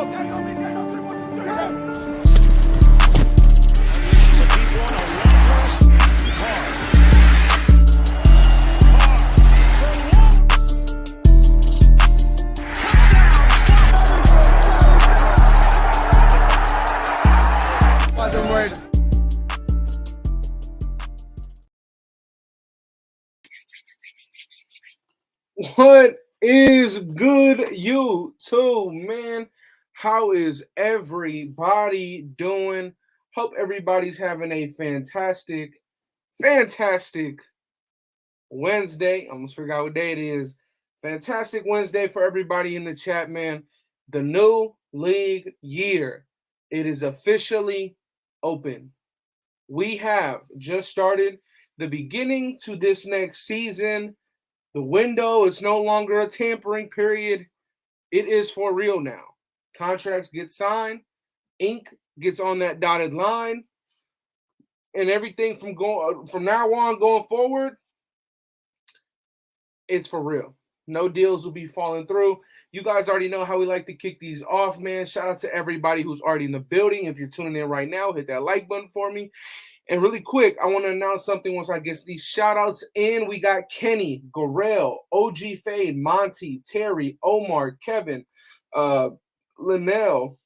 What is good, YouTube, man? How is everybody doing? Hope everybody's having a fantastic Wednesday. I almost forgot what day it is. Fantastic Wednesday for everybody in the chat, man. The new league year, it is officially open. We have just started the beginning to this next season. The window is no longer a tampering period. It is for real now. Contracts get signed, ink gets on that dotted line, and everything from now on going forward, it's for real. No deals will be falling through. You guys already know how we like to kick these off, man. Shout out to everybody who's already in the building. If you're tuning in right now, hit that like button for me. And really quick, I want to announce something once I get these shout-outs in. We got Kenny, Gorell, OG Fade, Monty, Terry, Omar, Kevin, Linnell,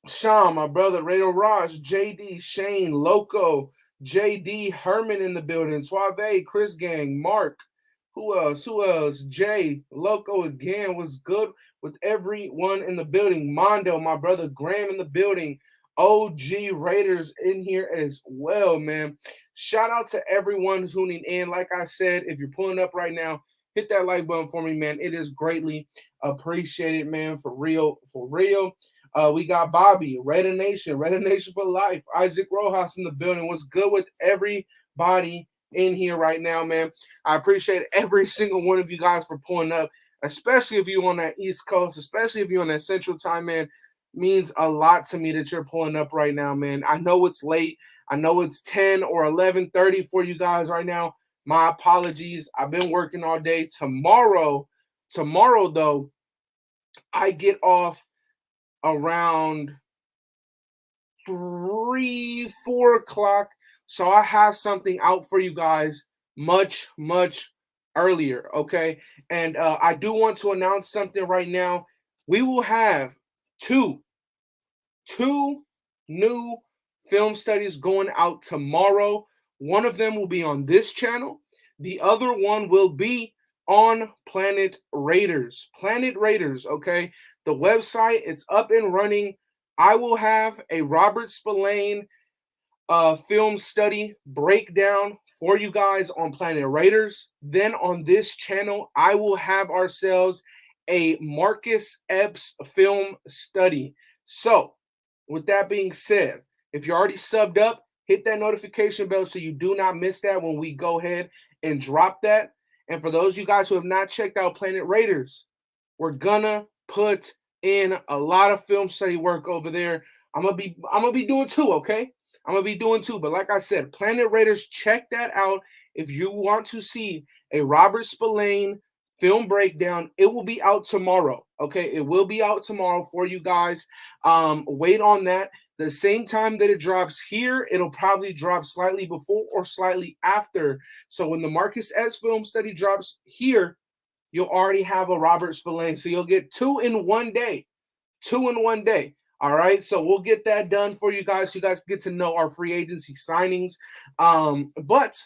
Sean, my brother, Raider Raj, JD, Shane, Loco, JD, Herman in the building, Suave, Chris Gang, Mark, who else? Jay, Loco again, was good with everyone in the building. Mondo, my brother, Graham in the building. OG Raiders in here as well, man. Shout out to everyone tuning in. Like I said, if you're pulling up right now, hit that like button for me, man. It is greatly appreciated, man. For real, for real. We got Bobby, Raider Nation for life. Isaac Rojas in the building. What's good with everybody in here right now, man? I appreciate every single one of you guys for pulling up, especially if you're on that East Coast, especially if you're on that Central Time, man. Means a lot to me that you're pulling up right now, man. I know it's late. I know it's 10 or 11:30 for you guys right now. My apologies. I've been working all day. Tomorrow though, I get off around 3-4 o'clock. So I have something out for you guys much earlier, okay? And I do want to announce something right now. We will have two new film studies going out tomorrow. One of them will be on this channel. The other one will be on Planet Raiders. Planet Raiders, okay? The website, it's up and running. I will have a Robert Spillane film study breakdown for you guys on Planet Raiders. Then on this channel, I will have ourselves a Marcus Epps film study. So, with that being said, if you're already subbed up, hit that notification bell so you do not miss that when we go ahead and drop that. And for those of you guys who have not checked out Planet Raiders, we're gonna put in a lot of film study work over there. I'm gonna be doing two, okay? I'm gonna be doing two. But like I said, Planet Raiders, check that out if you want to see a Robert Spillane film breakdown. It will be out tomorrow, okay? It will be out tomorrow for you guys. Wait on that. The same time that it drops here, it'll probably drop slightly before or slightly after. So when the Marcus Epps film study drops here, you'll already have a Robert Spillane. So you'll get two in one day. All right, so we'll get that done for you guys. You guys get to know our free agency signings. But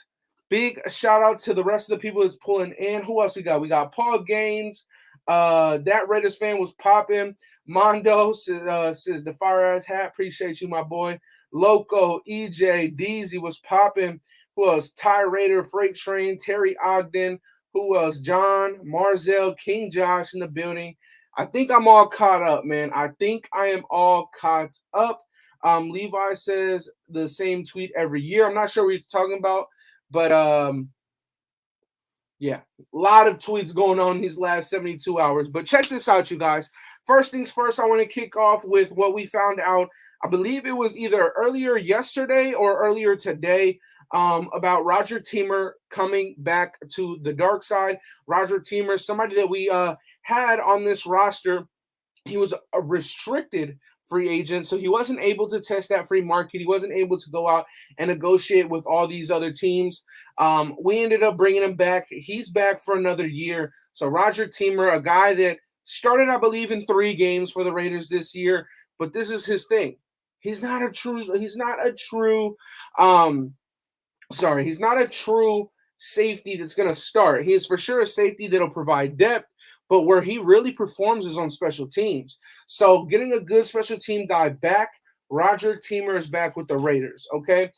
big shout out to the rest of the people that's pulling in. Who else we got? We got Paul Gaines. That Raiders fan was popping. Mondo says the fire ass hat. Appreciate you, my boy. Loco, EJ, Deezy was popping. Who else? Ty Raider, Freight Train, Terry Ogden. Who else? John, Marzell, King Josh in the building. I think I'm all caught up, man. I think I am all caught up. Levi says the same tweet every year. I'm not sure what you're talking about, but yeah, a lot of tweets going on these last 72 hours. But check this out, you guys. First things first, I want to kick off with what we found out. I believe it was either earlier yesterday or earlier today about Roger Teamer coming back to the dark side. Roger Teamer, somebody that we had on this roster he was a restricted free agent, so he wasn't able to test that free market. He wasn't able to go out and negotiate with all these other teams. We ended up bringing him back. He's back for another year. So Roger Teamer, a guy that started, I believe, in 3 games for the Raiders this year, but this is his thing. He's not a true. He's not a true. He's not a true safety that's going to start. He is for sure a safety that'll provide depth, but where he really performs is on special teams. So getting a good special team guy back, Roger Teamer is back with the Raiders, okay?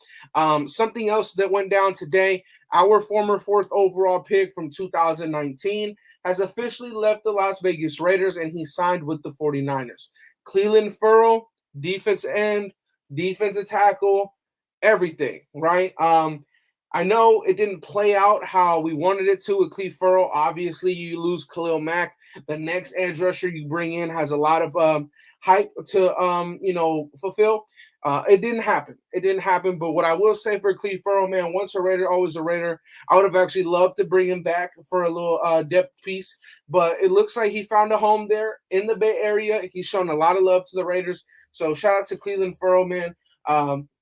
Something else that went down today, our former 4th overall pick from 2019 has officially left the Las Vegas Raiders, and he signed with the 49ers. Cleveland Ferrell, defense end, defensive tackle, everything, right? I know it didn't play out how we wanted it to with Cleve Ferrell. Obviously, you lose Khalil Mack. The next edge rusher you bring in has a lot of hype to fulfill. It didn't happen. It didn't happen. But what I will say for Cleve Ferrell, man, once a Raider, always a Raider. I would have actually loved to bring him back for a little depth piece. But it looks like he found a home there in the Bay Area. He's shown a lot of love to the Raiders. So shout out to Cleveland Ferrell, man.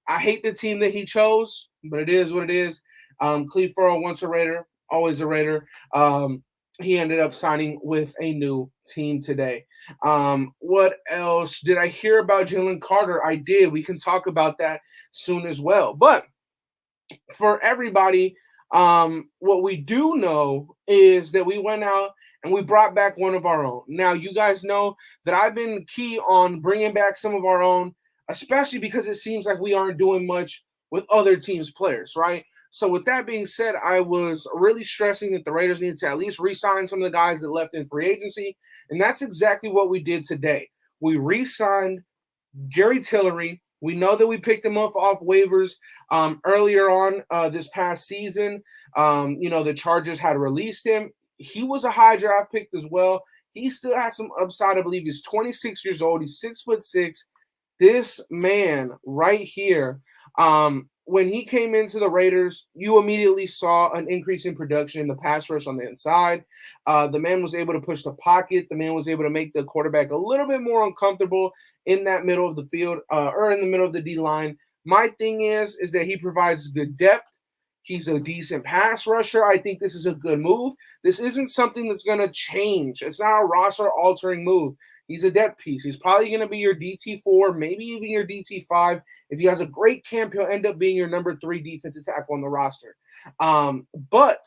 I hate the team that he chose, but it is what it is. Cleve Ferrell, once a Raider, always a Raider. He ended up signing with a new team today. What else? Did I hear about Jalen Carter? I did. We can talk about that soon as well. But for everybody, what we do know is that we went out and we brought back one of our own. Now, you guys know that I've been key on bringing back some of our own, especially because it seems like we aren't doing much with other teams' players, right? So with that being said, I was really stressing that the Raiders needed to at least re-sign some of the guys that left in free agency, and that's exactly what we did today. We re-signed Jerry Tillery. We know that we picked him up off waivers earlier on this past season. The Chargers had released him. He was a high draft pick as well. He still has some upside. I believe he's 26 years old. He's 6'6". This man right here, when he came into the Raiders, you immediately saw an increase in production in the pass rush on the inside. The man was able to push the pocket. The man was able to make the quarterback a little bit more uncomfortable in that middle of the field or in the middle of the D-line. My thing is that he provides good depth. He's a decent pass rusher. I think this is a good move. This isn't something that's going to change. It's not a roster-altering move. He's a depth piece. He's probably going to be your DT4, maybe even your DT5. If he has a great camp, he'll end up being your number 3 defensive tackle on the roster. But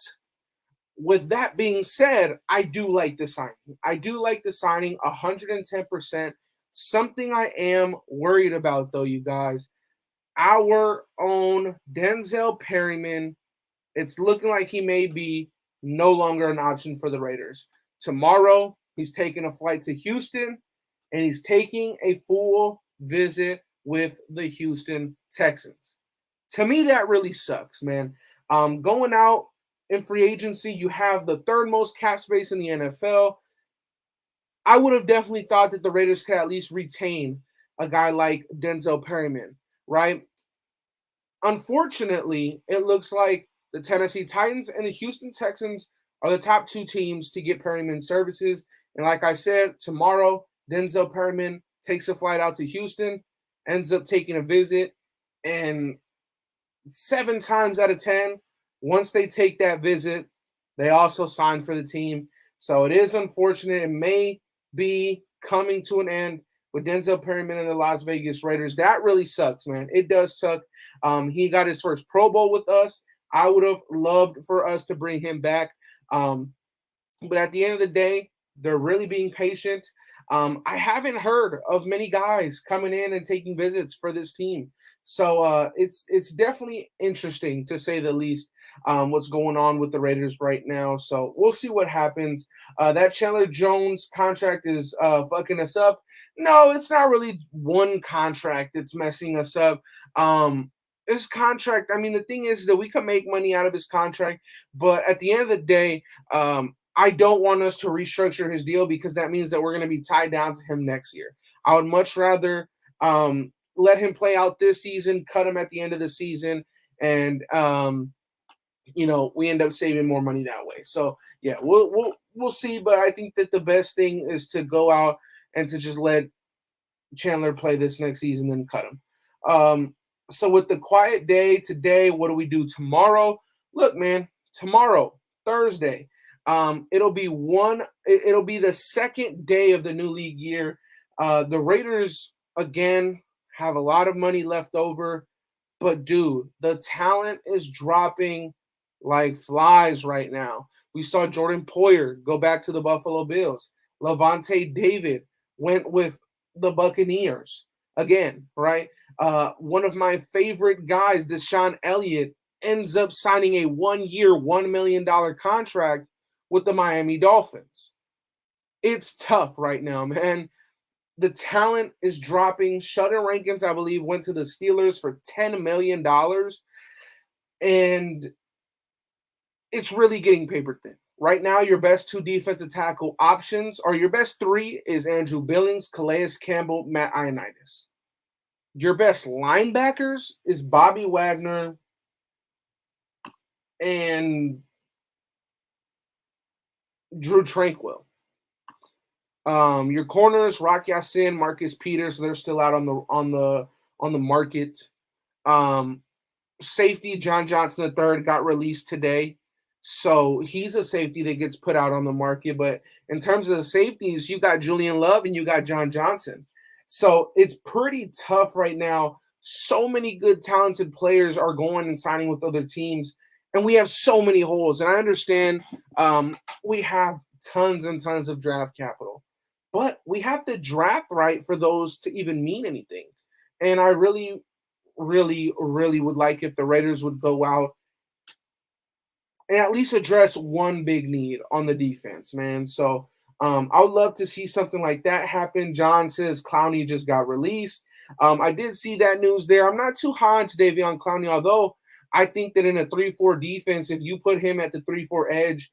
with that being said, I do like the signing. I do like the signing 110%. Something I am worried about, though, you guys. Our own Denzel Perryman, it's looking like he may be no longer an option for the Raiders. Tomorrow, he's taking a flight to Houston, and he's taking a full visit with the Houston Texans. To me, that really sucks, man. Going out in free agency, you have the 3rd most cap space in the NFL. I would have definitely thought that the Raiders could at least retain a guy like Denzel Perryman, right? Unfortunately, it looks like the Tennessee Titans and the Houston Texans are the top 2 teams to get Perryman services. And like I said, tomorrow, Denzel Perryman takes a flight out to Houston, ends up taking a visit, and 7 times out of 10, once they take that visit, they also sign for the team. So it is unfortunate. It may be coming to an end with Denzel Perryman and the Las Vegas Raiders. That really sucks, man. It does suck. He got his first Pro Bowl with us. I would have loved for us to bring him back. But at the end of the day, they're really being patient. I haven't heard of many guys coming in and taking visits for this team. So it's definitely interesting, to say the least, what's going on with the Raiders right now. So we'll see what happens. That Chandler Jones contract is fucking us up. No, it's not really one contract that's messing us up. His contract, I mean, the thing is that we can make money out of his contract, but at the end of the day, I don't want us to restructure his deal, because that means that we're going to be tied down to him next year. I would much rather let him play out this season, cut him at the end of the season, and we end up saving more money that way. So yeah, we'll see. But I think that the best thing is to go out and to just let Chandler play this next season and cut him. So with the quiet day today, what do we do tomorrow? Look, man, tomorrow, Thursday, it'll be the second day of the new league year. The Raiders again have a lot of money left over, but dude, the talent is dropping like flies right now. We saw Jordan Poyer go back to the Buffalo Bills. Levante David went with the Buccaneers again, right? One of my favorite guys, Deshaun Elliott, ends up signing a 1-year, $1 million contract with the Miami Dolphins. It's tough right now, man. The talent is dropping. Sheldon Rankins, I believe, went to the Steelers for $10 million. And it's really getting paper thin. Right now, your best 2 defensive tackle options, or your best 3, is Andrew Billings, Calais Campbell, Matt Ioannidis. Your best linebackers is Bobby Wagner and Drew Tranquill. Your corners, Rock Ya-Sin, Marcus Peters, they're still out on the market. Safety, John Johnson III got released today. So he's a safety that gets put out on the market. But in terms of the safeties, you got Julian Love and you got John Johnson. So it's pretty tough right now. So many good, talented players are going and signing with other teams. And we have so many holes. And I understand we have tons and tons of draft capital. But we have to draft right for those to even mean anything. And I really, really, really would like if the Raiders would go out and at least address one big need on the defense, man. So I would love to see something like that happen. John says Clowney just got released. I did see that news there. I'm not too high on Jadeveon Clowney, although I think that in a 3-4 defense, if you put him at the 3-4 edge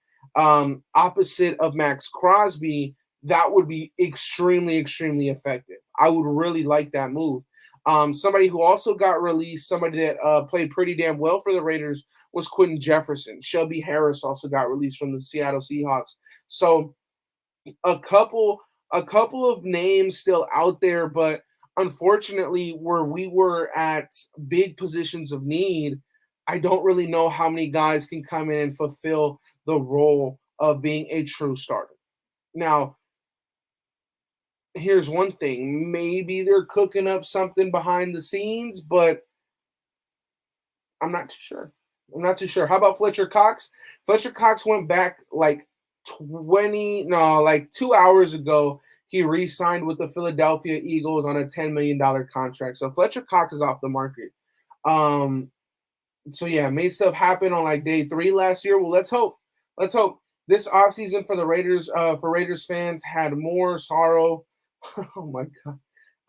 opposite of Max Crosby, that would be extremely, extremely effective. I would really like that move. Somebody who also got released, somebody that played pretty damn well for the Raiders, was Quentin Jefferson. Shelby Harris also got released from the Seattle Seahawks. So a couple of names still out there, but unfortunately, where we were at big positions of need, I don't really know how many guys can come in and fulfill the role of being a true starter. Now, here's one thing. Maybe they're cooking up something behind the scenes, but I'm not too sure. How about Fletcher Cox? Fletcher Cox went back like 2 hours ago. He re-signed with the Philadelphia Eagles on a $10 million contract. So Fletcher Cox is off the market. So yeah, made stuff happen on like day 3 last year. Well, let's hope. This offseason for the Raiders, for Raiders fans, had more sorrow. Oh my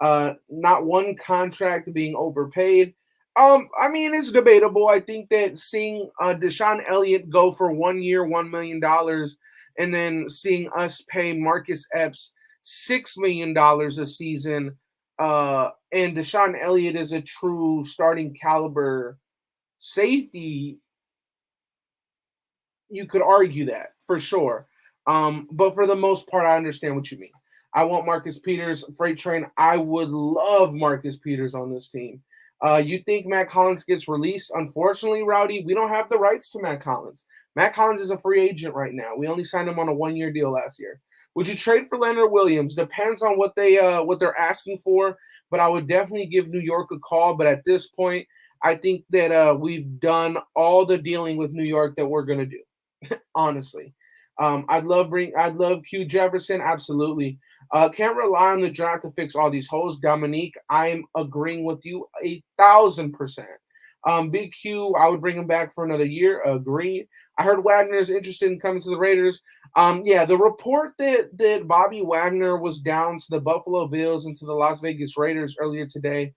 God. Not one contract being overpaid. I mean, it's debatable. I think that seeing Deshaun Elliott go for 1 year, $1 million, and then seeing us pay Marcus Epps $6 million a season, and Deshaun Elliott is a true starting caliber safety, you could argue that for sure. But for the most part, I understand what you mean. I want Marcus Peters, freight train. I would love Marcus Peters on this team. You think Matt Collins gets released? Unfortunately, Rowdy, we don't have the rights to Matt Collins. Matt Collins is a free agent right now. We only signed him on a 1-year deal last year. Would you trade for Leonard Williams? Depends on what they're asking for, but I would definitely give New York a call. But at this point, I think that we've done all the dealing with New York that we're gonna do. Honestly, I'd love Q Jefferson. Absolutely. Can't rely on the draft to fix all these holes. Dominique, I'm agreeing with you 1,000%. Big Q, I would bring him back for another year. Agreed. I heard Wagner is interested in coming to the Raiders. Yeah, the report that Bobby Wagner was down to the Buffalo Bills and to the Las Vegas Raiders earlier today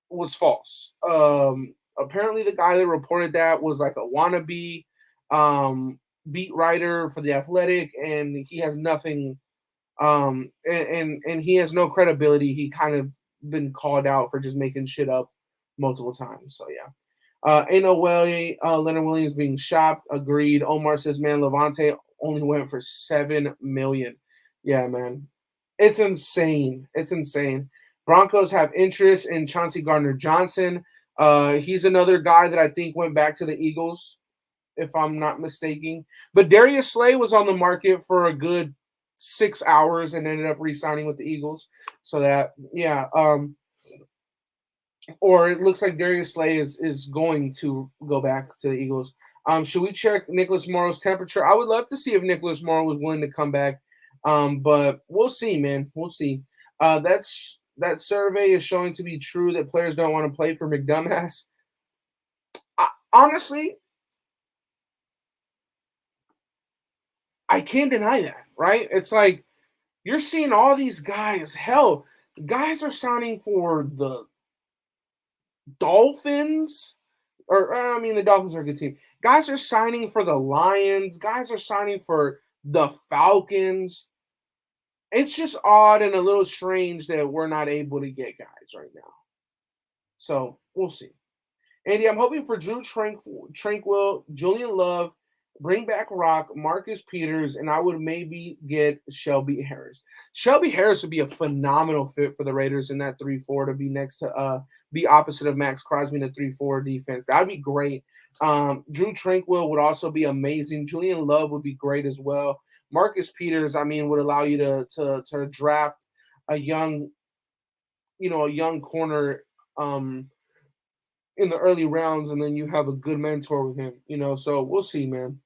was false. Apparently, the guy that reported that was like a wannabe beat writer for The Athletic, and he has nothing. And he has no credibility. He kind of been called out for just making shit up multiple times. So yeah, ain't no way Leonard Williams being shopped. Agreed. Omar says, man, Levante only went for $7 million. Yeah, man. It's insane. It's insane. Broncos have interest in Chauncey Gardner-Johnson. He's another guy that I think went back to the Eagles, if I'm not mistaken. But Darius Slay was on the market for a good 6 hours and ended up re-signing with the Eagles. So that, yeah. Or it looks like Darius Slay is going to go back to the Eagles. Should we check Nicholas Morrow's temperature? I would love to see if Nicholas Morrow was willing to come back. But we'll see, man. We'll see. That survey is showing to be true that players don't want to play for McDumbass. Honestly, I can't deny that, right? It's like you're seeing all these guys. Hell, guys are signing for the Dolphins. Or I mean, the Dolphins are a good team. Guys are signing for the Lions. Guys are signing for the Falcons. It's just odd and a little strange that we're not able to get guys right now. So we'll see. Andy, I'm hoping for Drew Tranquil, Julian Love, bring back Rock, Marcus Peters, and I would maybe get Shelby Harris. Shelby Harris would be a phenomenal fit for the Raiders in that 3-4 to be next to be opposite of Max Crosby in the 3-4 defense. That'd be great. Drew Tranquil would also be amazing. Julian Love would be great as well. Marcus Peters, I mean, would allow you to draft a young corner in the early rounds, and then you have a good mentor with him. So we'll see, man.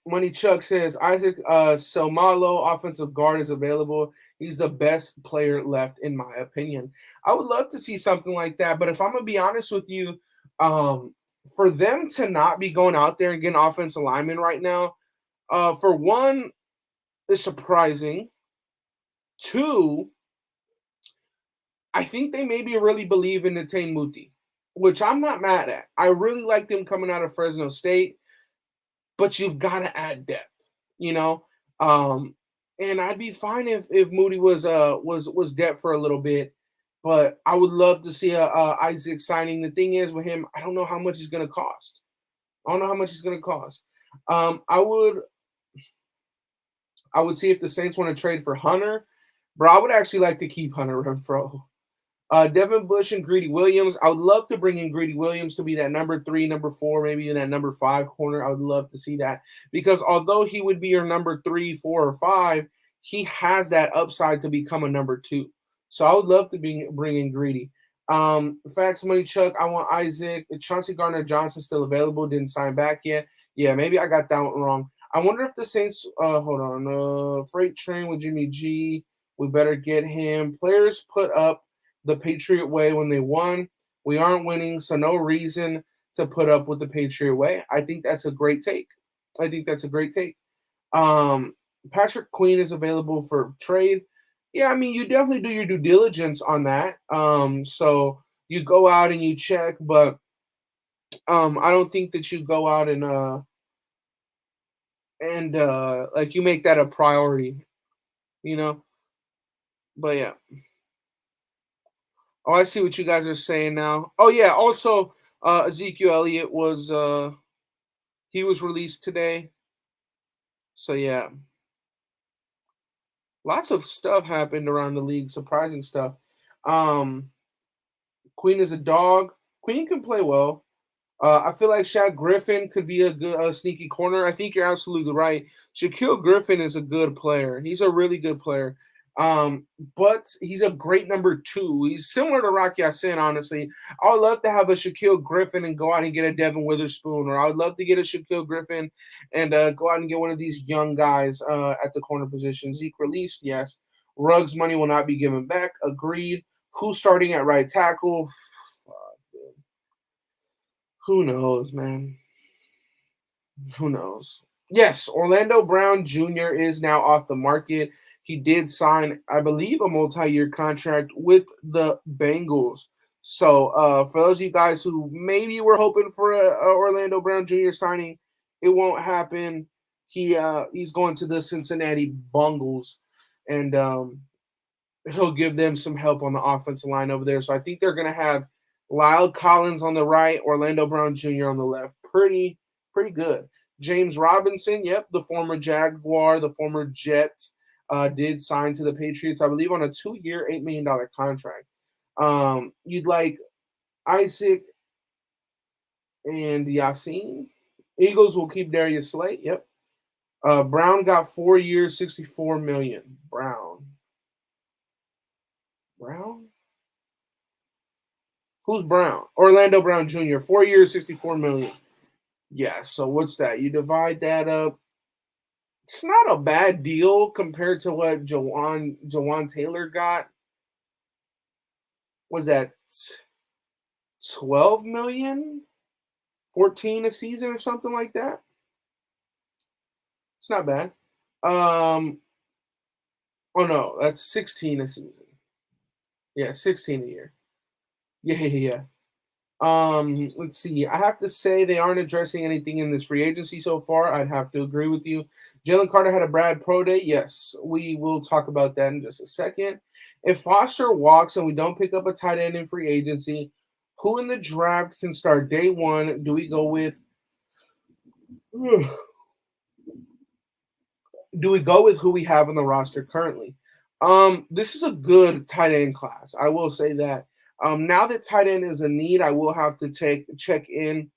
Money Chuck says Isaac Selmalo, offensive guard, is available. He's the best player left, in my opinion. I would love to see something like that, but if I'm gonna be honest with you, for them to not be going out there and getting offensive linemen right now, for one, is surprising. Two, I think they maybe really believe in Netane Muti, which I'm not mad at. I really like them coming out of Fresno State, but you've got to add depth. And I'd be fine if Moody was depth for a little bit, but I would love to see Isaac signing. The thing is with him, I don't know how much he's going to cost. I would see if the Saints want to trade for Hunter, bro. I would actually like to keep Hunter Renfro. Devin Bush and Greedy Williams. I would love to bring in Greedy Williams to be that number 3, number 4, maybe in that number 5 corner. I would love to see that because although he would be your number 3, 4, or 5, he has that upside to become a number 2. So I would love to bring in Greedy. Facts Money Chuck. I want Isaac. Chauncey Gardner-Johnson still available. Didn't sign back yet. Yeah, maybe I got that one wrong. I wonder if the Saints. Hold on. Freight train with Jimmy G. We better get him. Players put up the Patriot way when they won. We aren't winning, so no reason to put up with the Patriot way. I think that's a great take. Patrick Queen is available for trade. Yeah, I mean, you definitely do your due diligence on that. So you go out and you check, but I don't think that you go out and like you make that a priority. But yeah. Oh, I see what you guys are saying now. Oh yeah, also Ezekiel Elliott was he was released today. So yeah. Lots of stuff happened around the league, surprising stuff. Queen is a dog. Queen can play well. I feel like Shaq Griffin could be a good sneaky corner. I think you're absolutely right. Shaquille Griffin is a good player. He's a really good player. But he's a great number 2. He's similar to Rocky Ya-Sin, honestly. I would love to have a Shaquille Griffin and go out and get a Devin Witherspoon, or I would love to get a Shaquille Griffin and go out and get one of these young guys at the corner position. Zeke released, yes. Ruggs money will not be given back. Agreed. Who's starting at right tackle? Who knows, man? Who knows? Yes, Orlando Brown Jr. is now off the market. He did sign, I believe, a multi-year contract with the Bengals. So for those of you guys who maybe were hoping for a Orlando Brown Jr. signing, it won't happen. He's going to the Cincinnati Bengals, and he'll give them some help on the offensive line over there. So I think they're going to have Lyle Collins on the right, Orlando Brown Jr. on the left. Pretty good. James Robinson, yep, the former Jaguar, the former Jet. did sign to the Patriots, I believe, on a 2-year, $8 million contract. You'd like Isaac and Yasin. Eagles will keep Darius Slate. Yep. Brown got 4 years, $64 million. Brown. Who's Brown? Orlando Brown Jr. 4 years, $64 million. Yeah. So what's that? You divide that up. It's not a bad deal compared to what Jawan Taylor got. Was that 12 million? 14 a season or something like that? It's not bad. Oh no, that's 16 a season. Yeah, 16 a year. Yeah. Let's see. I have to say they aren't addressing anything in this free agency so far. I'd have to agree with you. Jalen Carter had a bad pro day. Yes, we will talk about that in just a second. If Foster walks and we don't pick up a tight end in free agency, who in the draft can start day one? Do we go with who we have on the roster currently? This is a good tight end class. I will say that. Now that tight end is a need, I will have to check in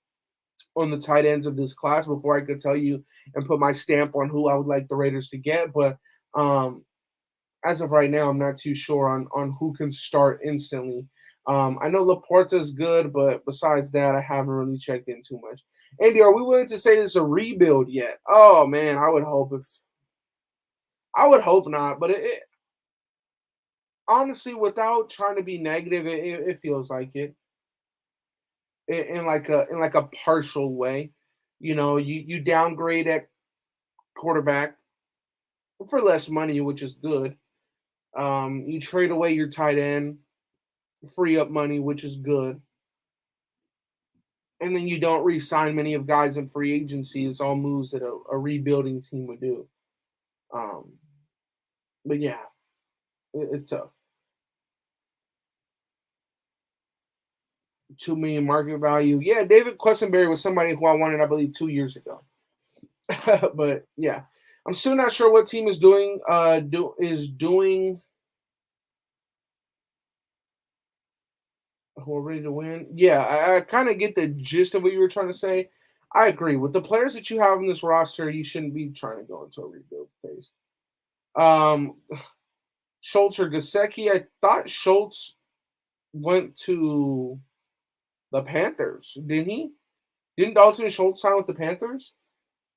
on the tight ends of this class before I could tell you and put my stamp on who I would like the Raiders to get. But as of right now, I'm not too sure on who can start instantly. I know Laporta's good, but besides that, I haven't really checked in too much. Andy, are we willing to say this is a rebuild yet? Oh man, I would hope not, but it honestly, without trying to be negative, it feels like it in like a partial way. You downgrade at quarterback for less money, which is good. You trade away your tight end, free up money, which is good. And then you don't re-sign many of guys in free agency. It's all moves that a rebuilding team would do. But yeah, it's tough. 2 million market value. Yeah, David Quessenberry was somebody who I wanted, I believe, 2 years ago. But yeah, I'm still not sure what team is doing. Who are ready to win? Yeah, I kind of get the gist of what you were trying to say. I agree with the players that you have in this roster. You shouldn't be trying to go into a rebuild phase. Schultz or Gesicki. I thought Schultz went to the Panthers, didn't he? Didn't Dalton Schultz sign with the Panthers?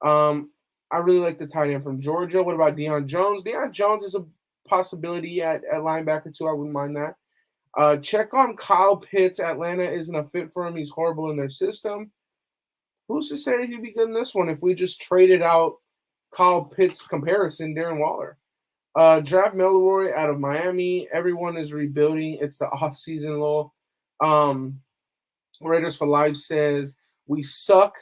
I really like the tight end from Georgia. What about Deion Jones? Deion Jones is a possibility at linebacker too. I wouldn't mind that. Check on Kyle Pitts. Atlanta isn't a fit for him. He's horrible in their system. Who's to say he'd be good in this one if we just traded out Kyle Pitts comparison, Darren Waller? Draft Milroy out of Miami. Everyone is rebuilding. It's the off-season lull. Raiders for Life says, we suck.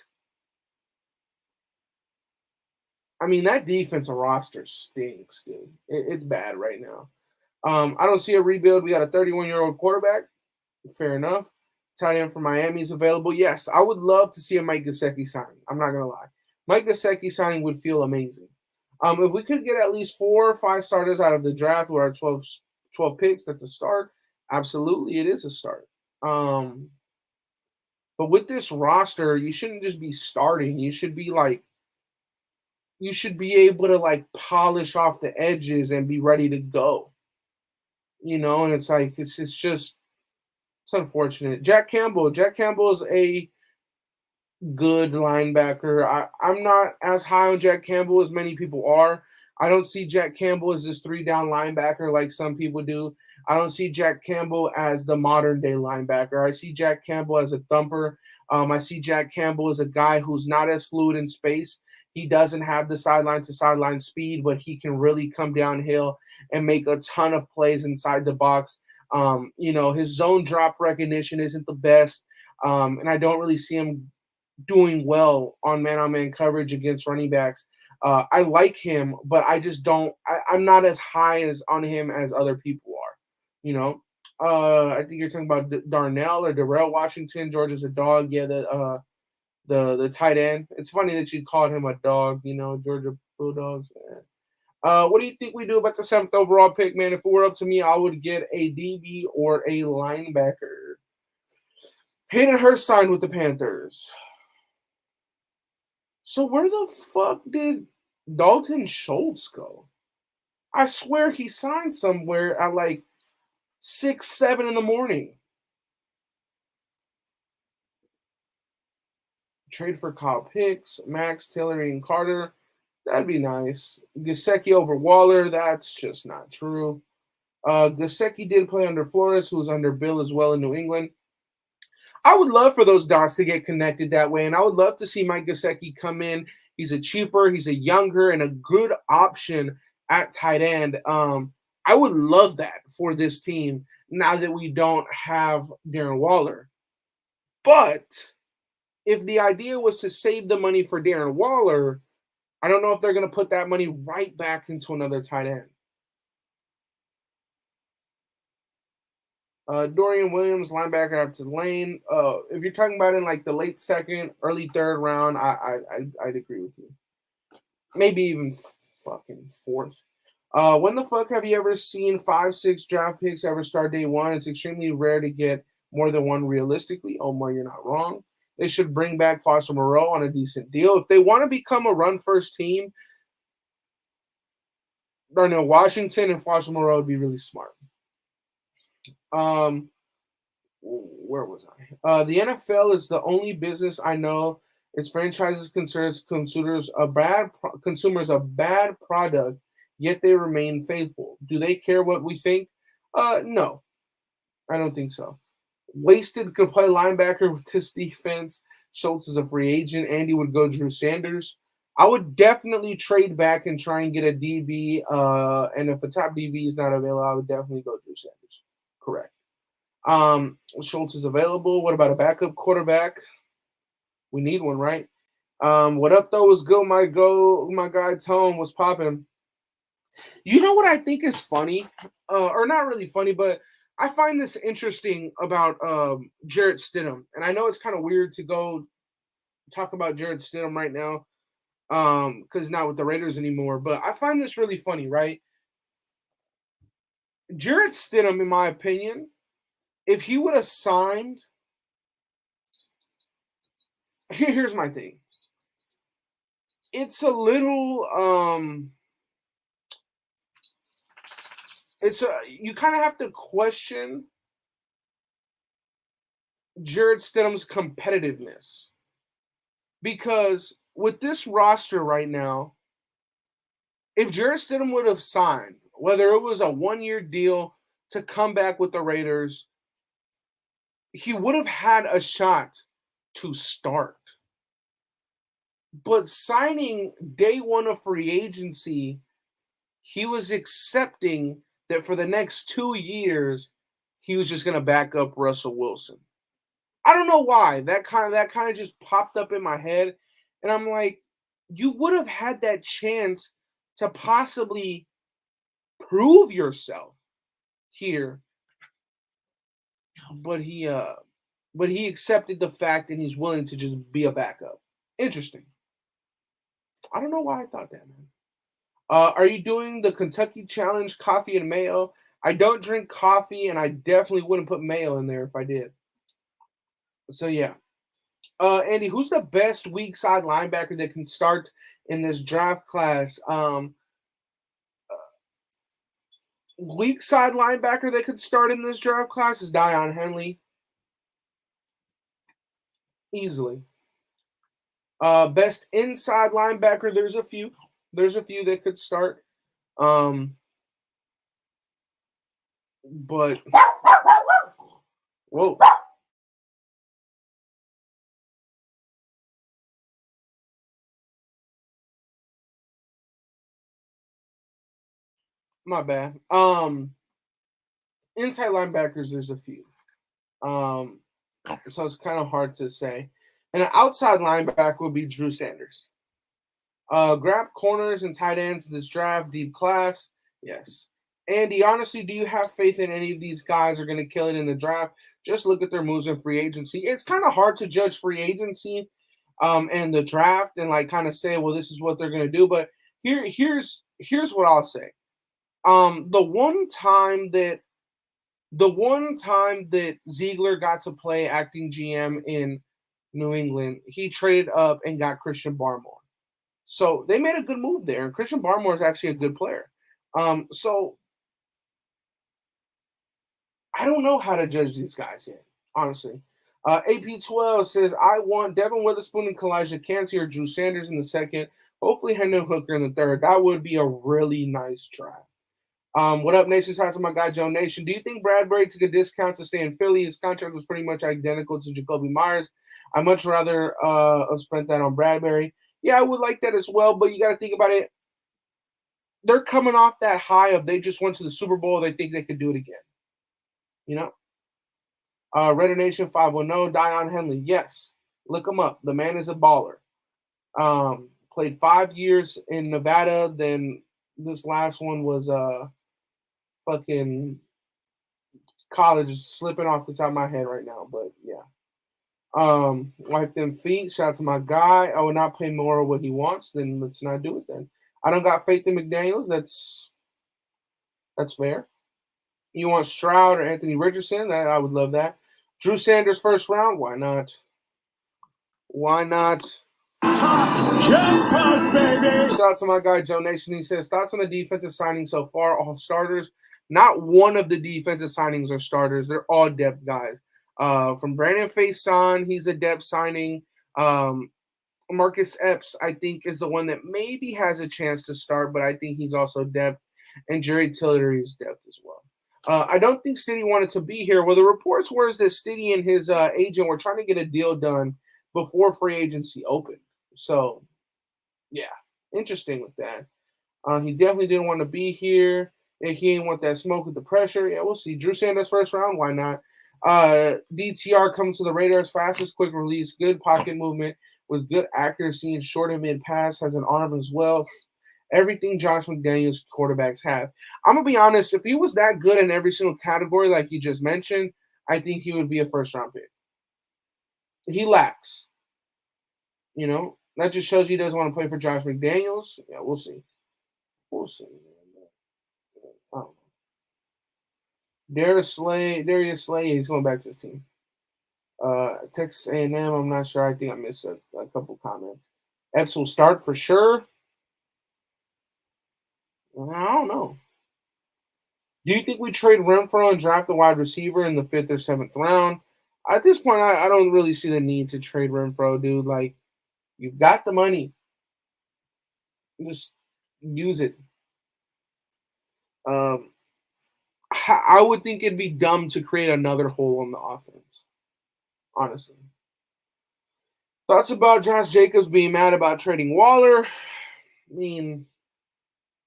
I mean, that defensive roster stinks, dude. It's bad right now. I don't see a rebuild. We got a 31-year-old quarterback. Fair enough. Tight end from Miami is available. Yes, I would love to see a Mike Gesicki signing. I'm not going to lie. Mike Gesicki signing would feel amazing. If we could get at least 4 or 5 starters out of the draft with our 12 picks, that's a start. Absolutely, it is a start. But with this roster, you shouldn't just be starting. You should be able to polish off the edges and be ready to go. And it's unfortunate. Jack Campbell is a good linebacker. I'm not as high on Jack Campbell as many people are. I don't see Jack Campbell as this 3-down linebacker like some people do. I don't see Jack Campbell as the modern day linebacker. I see Jack Campbell as a thumper. I see Jack Campbell as a guy who's not as fluid in space. He doesn't have the sideline to sideline speed, but he can really come downhill and make a ton of plays inside the box. His zone drop recognition isn't the best. And I don't really see him doing well on man-on-man coverage against running backs. I like him, but I just don't. I'm not as high on him as other people are. I think you're talking about Darnell or Darrell Washington. Georgia's a dog. Yeah, the tight end. It's funny that you called him a dog. Georgia Bulldogs. What do you think we do about the 7th overall pick, man? If it were up to me, I would get a DB or a linebacker. Hayden Hurst signed with the Panthers. So where the fuck did Dalton Schultz go? I swear he signed somewhere at like 6, 7 in the morning. Trade for Kyle Pitts, Max, Tillery, and Carter. That'd be nice. Gesicki over Waller. That's just not true. Gesicki did play under Flores, who was under Bill as well in New England. I would love for those dots to get connected that way, and I would love to see Mike Gesicki come in. He's a cheaper, he's a younger, and a good option at tight end. I would love that for this team now that we don't have Darren Waller. But if the idea was to save the money for Darren Waller, I don't know if they're going to put that money right back into another tight end. Dorian Williams, linebacker after Lane. If you're talking about in like the late 2nd, early 3rd round, I'd agree with you. Maybe even fucking 4th. When the fuck have you ever seen 5, 6 draft picks ever start day 1? It's extremely rare to get more than one realistically. Omar, you're not wrong. They should bring back Foster Moreau on a decent deal. If they want to become a run-first team, I know Washington and Foster Moreau would be really smart. Where was I? The NFL is the only business I know its franchises considers consumers a bad product, yet they remain faithful. Do they care what we think? No, I don't think so. Wasted could play linebacker with this defense. Schultz is a free agent. Andy would go Drew Sanders. I would definitely trade back and try and get a DB. And if a top DB is not available, I would definitely go Drew Sanders. Correct. Schultz is available. What about a backup quarterback? We need one, right? What up though was good. My guy Tone was popping. You know what I think is funny, or not really funny, but I find this interesting about Jarrett Stidham, and I know it's kind of weird to go talk about Jarrett Stidham right now, because he's not with the Raiders anymore. But I find this really funny, right? Jarrett Stidham, in my opinion, if he would have signed, here's my thing. It's a little, you kind of have to question Jarrett Stidham's competitiveness, because with this roster right now, if Jarrett Stidham would have signed, whether it was a 1-year deal to come back with the Raiders, he would have had a shot to start. But signing day 1 of free agency, he was accepting that for the next 2 years, he was just going to back up Russell Wilson. I don't know why. That kind of just popped up in my head. And I'm like, you would have had that chance to possibly prove yourself here. But he accepted the fact that he's willing to just be a backup. Interesting. I don't know why I thought that, man. Are you doing the Kentucky Challenge coffee and mayo? I don't drink coffee, and I definitely wouldn't put mayo in there if I did. So, yeah. Andy, who's the best weak side linebacker that can start in this draft class? Weak side linebacker that could start in this draft class is Deion Henley. Easily. Best inside linebacker, there's a few. There's a few that could start. But whoa. My bad. Inside linebackers, there's a few. So it's kind of hard to say. And an outside linebacker would be Drew Sanders. Grab corners and tight ends in this draft, deep class. Yes. Andy, honestly, do you have faith in any of these guys are going to kill it in the draft? Just look at their moves in free agency. It's kind of hard to judge free agency and the draft and like kind of say, well, this is what they're going to do. But Here's what I'll say. The one time that Ziegler got to play acting GM in New England, he traded up and got Christian Barmore. So they made a good move there, and Christian Barmore is actually a good player. So I don't know how to judge these guys yet, honestly. AP12 says, I want Devin Witherspoon and Kalijah Cansey or Drew Sanders in the second. Hopefully Hendon Hooker in the third. That would be a really nice draft. What up, Nation? Shout out to my guy, Joe Nation. Do you think Bradbury took a discount to stay in Philly? His contract was pretty much identical to Jacoby Myers. I'd much rather have spent that on Bradbury. Yeah, I would like that as well, but you got to think about it. They're coming off that high of they just went to the Super Bowl. They think they could do it again. You know? Raider Nation 510, Dion Henley. Yes, look him up. The man is a baller. Played 5 years in Nevada. Then this last one was fucking college, slipping off the top of my head right now. But yeah. Wipe them feet. Shout out to my guy. I will not pay more of what he wants. Then let's not do it then. I don't got faith in McDaniels. That's fair. You want Stroud or Anthony Richardson? That I would love that. Drew Sanders first round? Why not? Why not? Jackpot, baby! Shout out to my guy Joe Nation. He says, thoughts on the defensive signings so far? All starters. Not one of the defensive signings are starters. They're all depth guys. From Brandon Faison, he's a depth signing. Marcus Epps, I think, is the one that maybe has a chance to start, but I think he's also depth. And Jerry Tillery is depth as well. I don't think Stiddy wanted to be here. Well, the reports were that Stiddy and his agent were trying to get a deal done before free agency opened. So, yeah, interesting with that. He definitely didn't want to be here. And he didn't want that smoke with the pressure. Yeah, we'll see. Drew Sanders first round, why not? DTR comes to the Raiders, fastest, quick release, good pocket movement with good accuracy and short and mid pass, has an arm as well. Everything Josh McDaniels quarterbacks have. I'm going to be honest, if he was that good in every single category like you just mentioned, I think he would be a first-round pick. He lacks. You know, that just shows he doesn't want to play for Josh McDaniels. Yeah, we'll see. We'll see. I don't know. Darius Slay, he's going back to his team. Texas A&M, I'm not sure. I think I missed a couple comments. Epps will start for sure. I don't know. Do you think we trade Renfro and draft a wide receiver in the 5th or 7th round? At this point, I don't really see the need to trade Renfro, dude. Like, you've got the money. Just use it. I would think it'd be dumb to create another hole on the offense, honestly. Thoughts about Josh Jacobs being mad about trading Waller? I mean,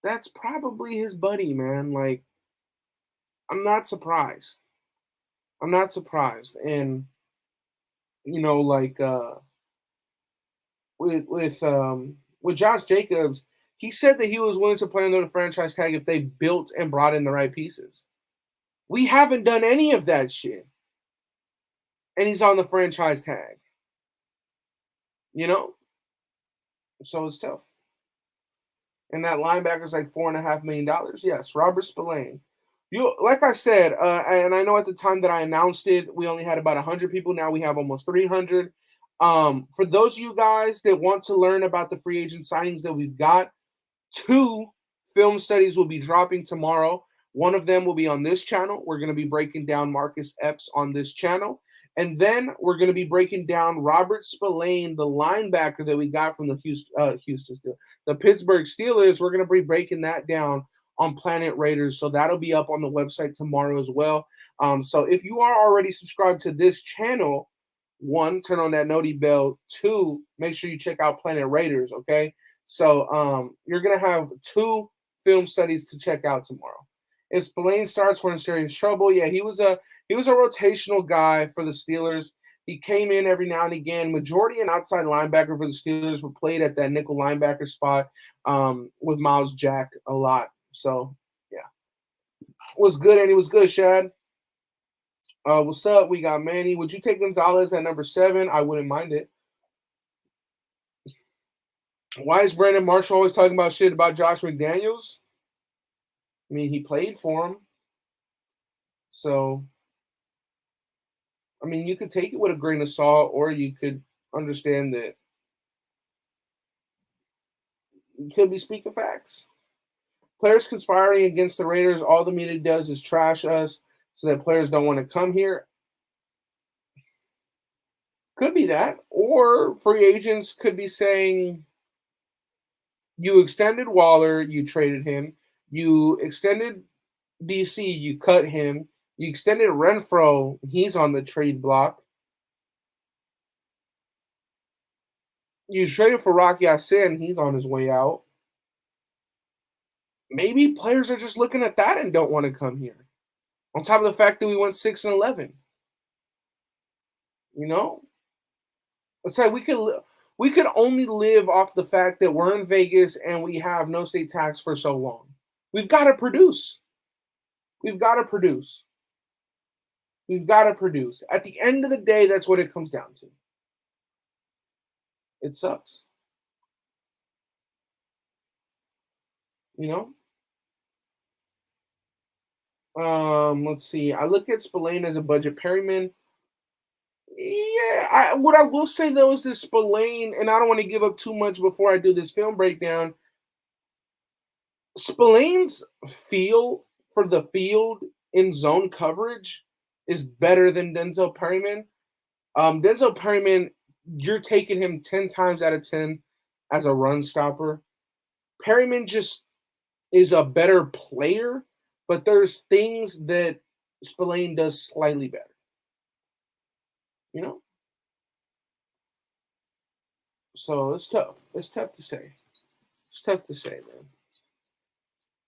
that's probably his buddy, man. Like, I'm not surprised. And, you know, like, with Josh Jacobs, he said that he was willing to play under the franchise tag if they built and brought in the right pieces. We haven't done any of that shit. And he's on the franchise tag. You know? So it's tough. And that linebacker's like $4.5 million. Yes, Robert Spillane. Like I said, and I know at the time that I announced it, we only had about 100 people. Now we have almost 300. For those of you guys that want to learn about the free agent signings that we've got, 2 film studies will be dropping tomorrow. One of them will be on this channel. We're going to be breaking down Marcus Epps on this channel. And then we're going to be breaking down Robert Spillane, the linebacker that we got from the the Pittsburgh Steelers. We're going to be breaking that down on Planet Raiders. So that'll be up on the website tomorrow as well. So if you are already subscribed to this channel, 1, turn on that noti bell. 2, make sure you check out Planet Raiders, okay? So you're going to have 2 film studies to check out tomorrow. If Spillane starts, we're in serious trouble. Yeah, he was a rotational guy for the Steelers. He came in every now and again. Majority an outside linebacker for the Steelers, were played at that nickel linebacker spot with Miles Jack a lot. So, yeah. Was good, and he was good, Shad. What's up? We got Manny. Would you take Gonzalez at number 7? I wouldn't mind it. Why is Brandon Marshall always talking about shit about Josh McDaniels? I mean, he played for him. So, I mean, you could take it with a grain of salt, or you could understand that you could be speaking facts. Players conspiring against the Raiders, all the media does is trash us so that players don't want to come here. Could be that. Or free agents could be saying, you extended Waller, you traded him. You extended DC, you cut him. You extended Renfro, he's on the trade block. You traded for Rocky Sin, he's on his way out. Maybe players are just looking at that and don't want to come here. On top of the fact that we went 6-11. You know? It's like we could only live off the fact that we're in Vegas and we have no state tax for so long. We've got to produce. We've got to produce. We've got to produce. At the end of the day, that's what it comes down to. It sucks. You know? Let's see. I look at Spillane as a budget Perryman. Yeah, what I will say though is this Spillane, and I don't want to give up too much before I do this film breakdown. Spillane's feel for the field in zone coverage is better than Denzel Perryman. Denzel Perryman, you're taking him 10 times out of 10 as a run stopper. Perryman just is a better player, but there's things that Spillane does slightly better. You know? So it's tough. It's tough to say. It's tough to say,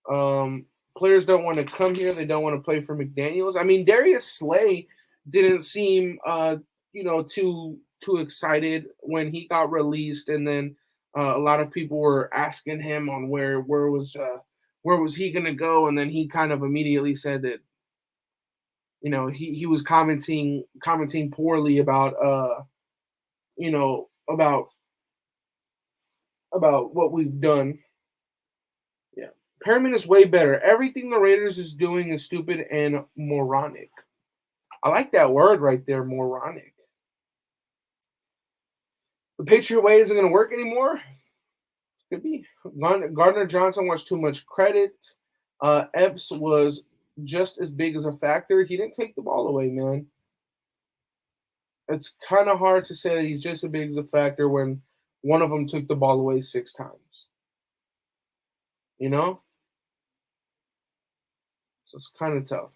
man. Players don't want to come here. They don't want to play for McDaniels. I mean, Darius Slay didn't seem, too excited when he got released, and then a lot of people were asking him on where was he gonna go, and then he kind of immediately said that, he was commenting poorly about about what we've done. Yeah. Perryman is way better. Everything the Raiders is doing is stupid and moronic. I like that word right there, moronic. The Patriot way isn't going to work anymore. Could be. Gardner Johnson wants too much credit. Epps was just as big as a factor. He didn't take the ball away, man. It's kind of hard to say that he's just as big as a factor when one of them took the ball away 6 times. You know? So it's kind of tough.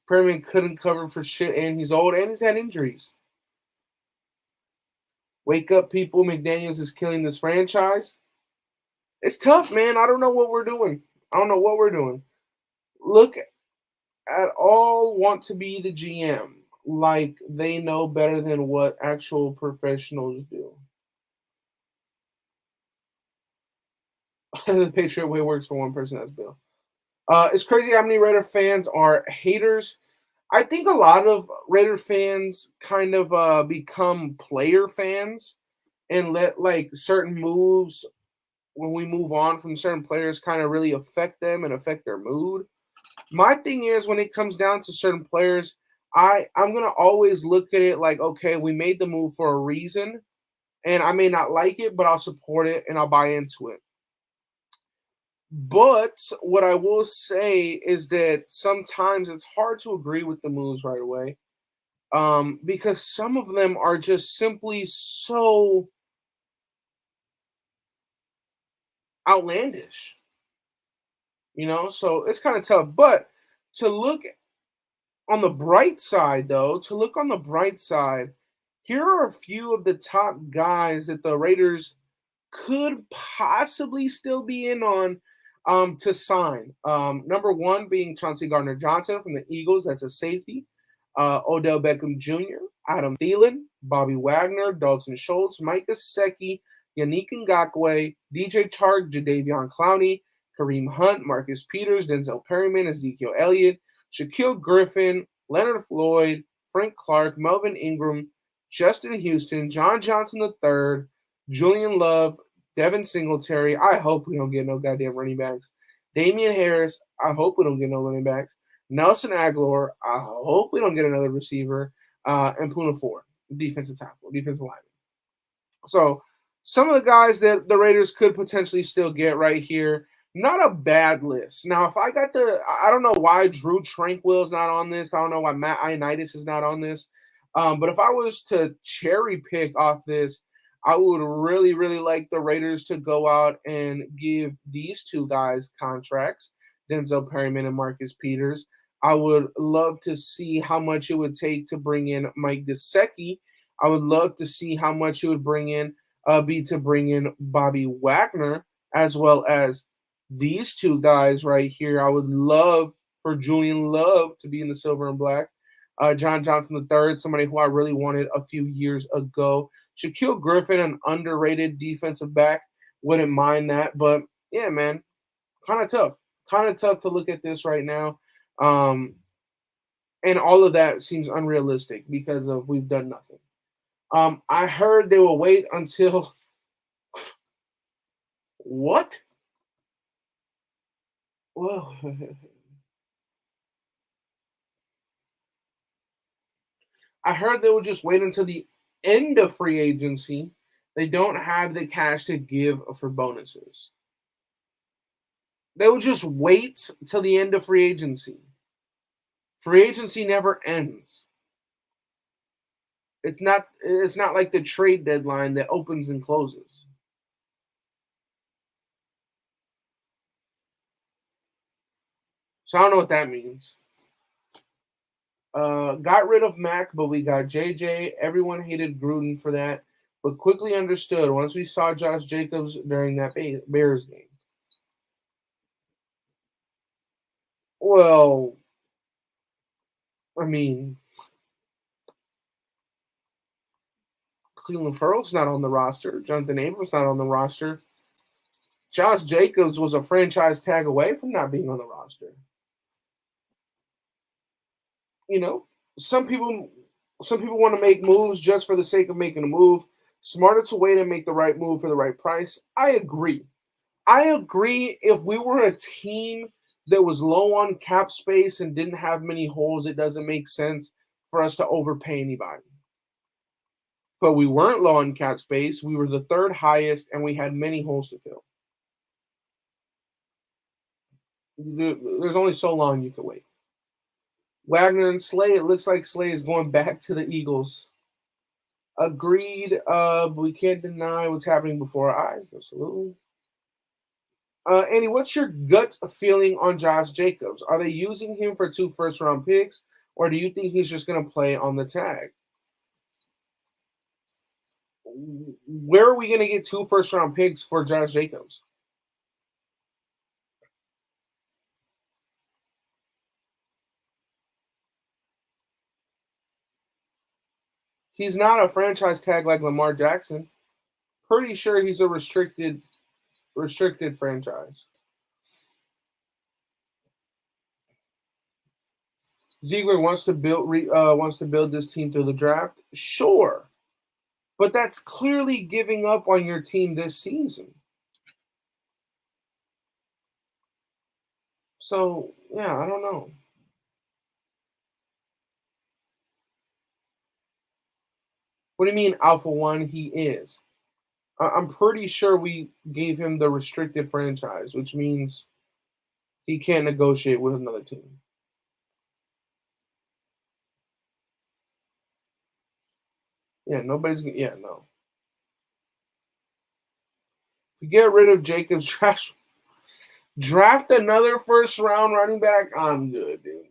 Perryman couldn't cover for shit, and he's old, and he's had injuries. Wake up, people. McDaniels is killing this franchise. It's tough, man. I don't know what we're doing. Look at all want to be the GM like they know better than what actual professionals do. The Patriot way works for one person. That's Bill. It's crazy how many Raider fans are haters. I think a lot of Raider fans kind of become player fans and let like certain moves when we move on from certain players kind of really affect them and affect their mood. My thing is when it comes down to certain players, I'm gonna always look at it like, okay, we made the move for a reason, and I may not like it, but I'll support it and I'll buy into it. But what I will say is that sometimes it's hard to agree with the moves right away, because some of them are just simply so outlandish. So it's kind of tough. But to look on the bright side, here are a few of the top guys that the Raiders could possibly still be in on to sign. Number one being Chauncey Gardner-Johnson from the Eagles. That's a safety. Odell Beckham Jr., Adam Thielen, Bobby Wagner, Dalton Schultz, Mike Gesicki, Yannick Ngakoue, DJ Chark, Jadeveon Clowney, Kareem Hunt, Marcus Peters, Denzel Perryman, Ezekiel Elliott, Shaquille Griffin, Leonard Floyd, Frank Clark, Melvin Ingram, Justin Houston, John Johnson III, Julian Love, Devin Singletary. I hope we don't get no goddamn running backs. Damian Harris. I hope we don't get no running backs. Nelson Aguilar. I hope we don't get another receiver. And Puna Ford, defensive tackle, defensive lineman. So some of the guys that the Raiders could potentially still get right here. Not a bad list. Now, if I got I don't know why Drew Tranquil is not on this. I don't know why Matt Ioannidis is not on this. But if I was to cherry pick off this, I would really, really like the Raiders to go out and give these two guys contracts, Denzel Perryman and Marcus Peters. I would love to see how much it would take to bring in Mike Gesicki. I would love to see how much it would be to bring in Bobby Wagner, as well as these two guys right here. I would love for Julian Love to be in the silver and black. John Johnson III, somebody who I really wanted a few years ago. Shaquille Griffin, an underrated defensive back. Wouldn't mind that. But, yeah, man, kind of tough. Kind of tough to look at this right now. And all of that seems unrealistic because of we've done nothing. I heard they will wait until what? Well, I heard they will just wait until the end of free agency. They don't have the cash to give for bonuses. They will just wait till the end of free agency. Free agency never ends. It's not like the trade deadline that opens and closes. So I don't know what that means. Got rid of Mac, but we got JJ. Everyone hated Gruden for that, but quickly understood once we saw Josh Jacobs during that Bears game. Well, I mean, Cleveland Ferrell's not on the roster. Jonathan Abrams not on the roster. Josh Jacobs was a franchise tag away from not being on the roster. You know, some people want to make moves just for the sake of making a move. Smarter to wait and make the right move for the right price. I agree. If we were a team that was low on cap space and didn't have many holes, it doesn't make sense for us to overpay anybody. But we weren't low on cap space. We were the third highest, and we had many holes to fill. There's only so long you can wait. Wagner and Slay, it looks like Slay is going back to the Eagles. Agreed. We can't deny what's happening before our eyes. Absolutely. Andy, what's your gut feeling on Josh Jacobs? Are they using him for 2 first-round picks, or do you think he's just going to play on the tag? Where are we going to get 2 first-round picks for Josh Jacobs? He's not a franchise tag like Lamar Jackson. Pretty sure he's a restricted franchise. Ziegler wants to build this team through the draft. Sure, but that's clearly giving up on your team this season. So yeah, I don't know. What do you mean, Alpha One? He is. I'm pretty sure we gave him the restricted franchise, which means he can't negotiate with another team. Yeah, nobody's. Yeah, no. If you get rid of Jacobs, draft another first-round running back. I'm good, dude.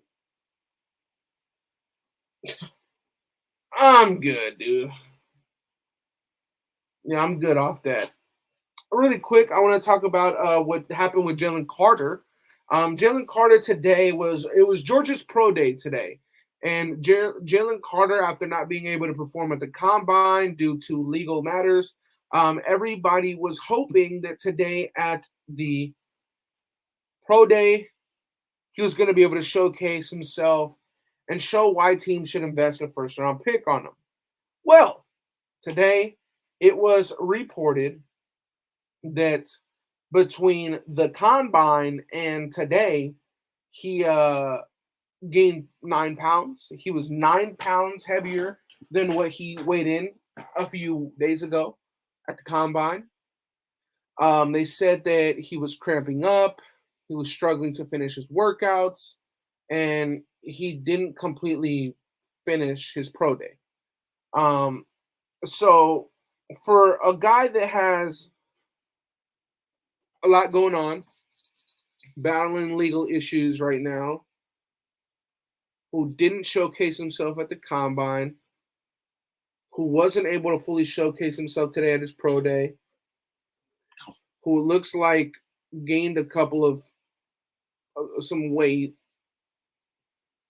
I'm good, dude. Yeah, I'm good off that. Really quick, I want to talk about what happened with Jalen Carter. Jalen Carter today was Georgia's pro day today, and Jalen Carter, after not being able to perform at the combine due to legal matters, everybody was hoping that today at the pro day he was going to be able to showcase himself and show why teams should invest a first round pick on him. Well, today it was reported that between the combine and today, he gained 9 pounds. He was 9 pounds heavier than what he weighed in a few days ago at the combine. They said that he was cramping up, he was struggling to finish his workouts, and he didn't completely finish his pro day. So for a guy that has a lot going on, battling legal issues right now, who didn't showcase himself at the combine, who wasn't able to fully showcase himself today at his pro day, who looks like gained a couple of some weight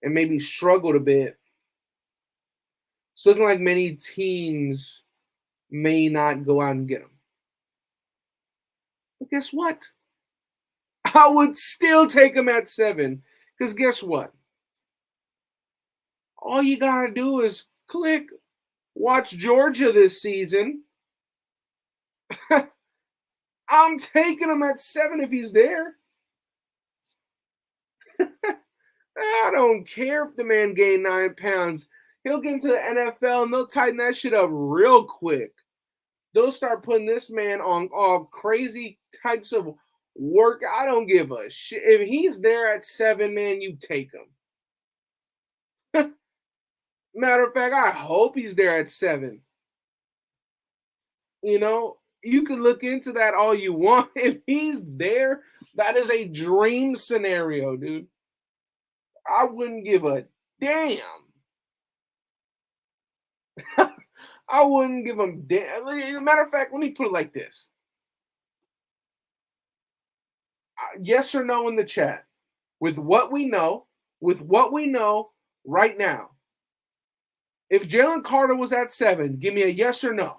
and maybe struggled a bit. It's looking like many teams may not go out and get him. But guess what? I would still take him at 7. Because guess what? All you got to do is click watch Georgia this season. I'm taking him at 7 if he's there. I don't care if the man gained 9 pounds. He'll get into the NFL and they'll tighten that shit up real quick. They'll start putting this man on all crazy types of work. I don't give a shit. If he's there at 7, man, you take him. Matter of fact, I hope he's there at 7. You know, you can look into that all you want. If he's there, that is a dream scenario, dude. I wouldn't give a damn. I wouldn't give him damn. Matter of fact, let me put it like this. Yes or no in the chat. With what we know right now, if Jalen Carter was at 7, give me a yes or no.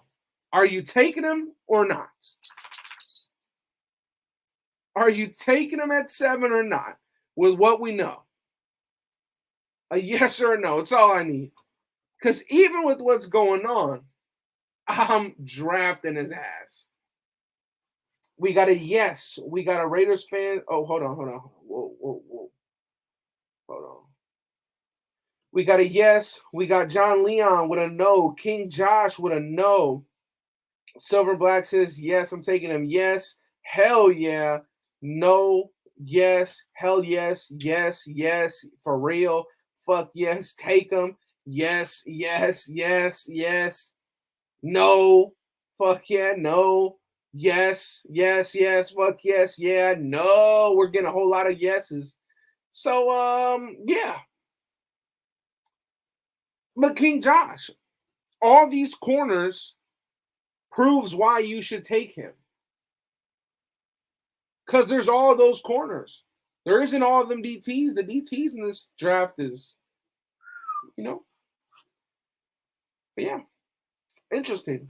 Are you taking him or not? Are you taking him at 7 or not? With what we know. A yes or a no. It's all I need. Because even with what's going on, I'm drafting his ass. We got a yes. We got a Raiders fan. Oh, hold on. Whoa. Hold on. We got a yes. We got John Leon with a no. King Josh with a no. Silver Black says, yes, I'm taking him. Yes. Hell yeah. No. Yes. Hell yes. Yes. For real. Fuck yes. Take him. Yes. No. Fuck yeah. No. Yes. Fuck yes. Yeah. No. We're getting a whole lot of yeses. So, yeah. But King Josh, all these corners proves why you should take him. Because there's all those corners. There isn't all of them DTs. The DTs in this draft is, but yeah. Interesting.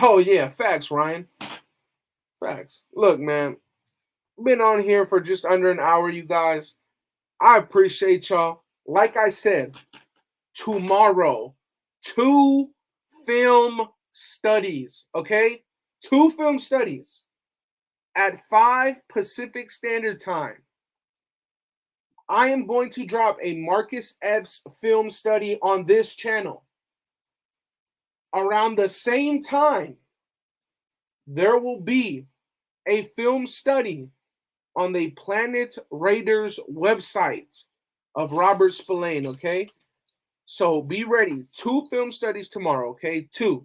Oh, yeah. Facts, Ryan. Facts. Look, man. Been on here for just under an hour, you guys. I appreciate y'all. Like I said, tomorrow, 2 film studies, okay? 2 film studies at 5 Pacific Standard Time. I am going to drop a Marcus Epps film study on this channel. Around the same time, there will be a film study on the Planet Raiders website of Robert Spillane, okay? So be ready. 2 film studies tomorrow, okay? 2.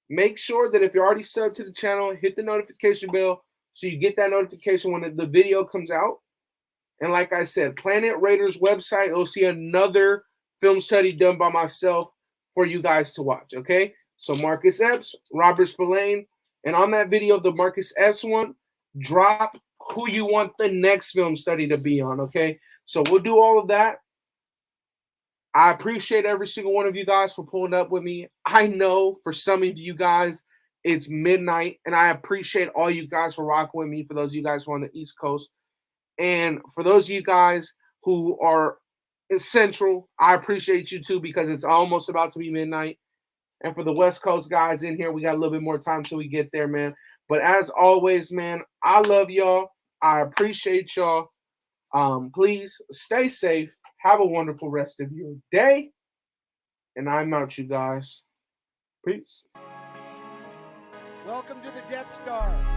Make sure that if you're already subbed to the channel, hit the notification bell so you get that notification when the video comes out. And like I said, Planet Raiders website, you'll see another film study done by myself for you guys to watch, okay? So Marcus Epps, Robert Spillane, and on that video of the Marcus Epps one, drop who you want the next film study to be on, okay? So we'll do all of that. I appreciate every single one of you guys for pulling up with me. I know for some of you guys, It's midnight, and I appreciate all you guys for rocking with me. For those of you guys who are on the East Coast, and for those of you guys who are in Central, I appreciate you too because it's almost about to be midnight. And for the West Coast guys in here, we got a little bit more time till we get there, man. But as always, man, I love y'all. I appreciate y'all. Please stay safe. Have a wonderful rest of your day. And I'm out, you guys. Peace. Welcome to the Death Star.